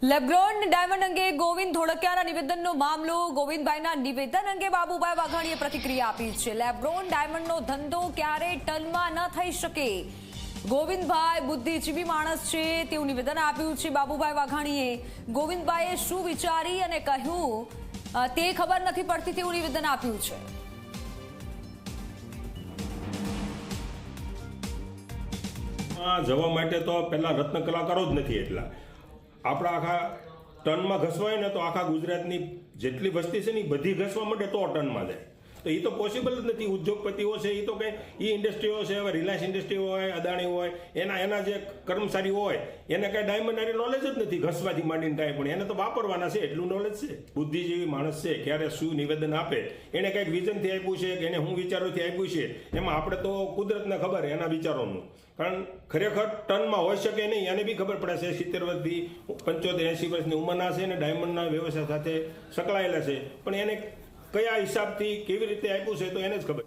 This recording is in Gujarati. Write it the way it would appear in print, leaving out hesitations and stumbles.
લેબગ્રોન ડાયમંડ અંગે ગોવિંદ ધોળકિયાના નિવેદનનો મામલો. ગોવિંદભાઈના નિવેદન અંગે બાબુભાઈ વાઘાણીએ પ્રતિક્રિયા આપી છે. લેબગ્રોન ડાયમંડનો ધંધો ક્યારેય ટનમાં ન થઈ શકે. ગોવિંદભાઈ બુદ્ધિજીવી માણસ છે તેવું નિવેદન આપ્યું છે બાબુભાઈ વાઘાણીએ. ગોવિંદભાઈએ શું વિચારી અને કહ્યું તે ખબર નથી પડતી તેવું નિવેદન આપ્યું છે. જવા માટે તો પહેલા રત્ન કલાકારો જ નથી. એટલા આપણા આખા ટનમાં ઘસવાય ને તો આખા ગુજરાતની જેટલી વસ્તી છે ને એ બધી ઘસવા માંડે તો ટનમાં જાય. તો એ તો પોસિબલ જ નથી. ઉદ્યોગપતિઓ છે એ તો કંઈ એ ઇન્ડસ્ટ્રીઓ છે, હવે રિલાયન્સ ઇન્ડસ્ટ્રી હોય, અદાણી હોય, એના જે કર્મચારી હોય એને કાંઈ ડાયમંડ આરે નોલેજ જ નથી ઘસવાથી માંડીને કાંઈ પણ. એને તો વાપરવાના છે એટલું નોલેજ છે. બુદ્ધિજીવી માણસ છે, ક્યારે શું નિવેદન આપે, એને કંઈક વિઝનથી આપ્યું છે કે એને હું વિચારોથી આપ્યું છે, એમાં આપણે તો કુદરતને ખબર એના વિચારોનું. કારણ ખરેખર ટનમાં હોઈ શકે નહીં એને બી ખબર પડે છે. 70 વર્ષથી 75-80 વર્ષની ઉંમરના છે અને ડાયમંડના વ્યવસાય સાથે સંકળાયેલા છે, પણ એને કયા હિસાબથી કેવી રીતે આપ્યું છે તો એને જ ખબર.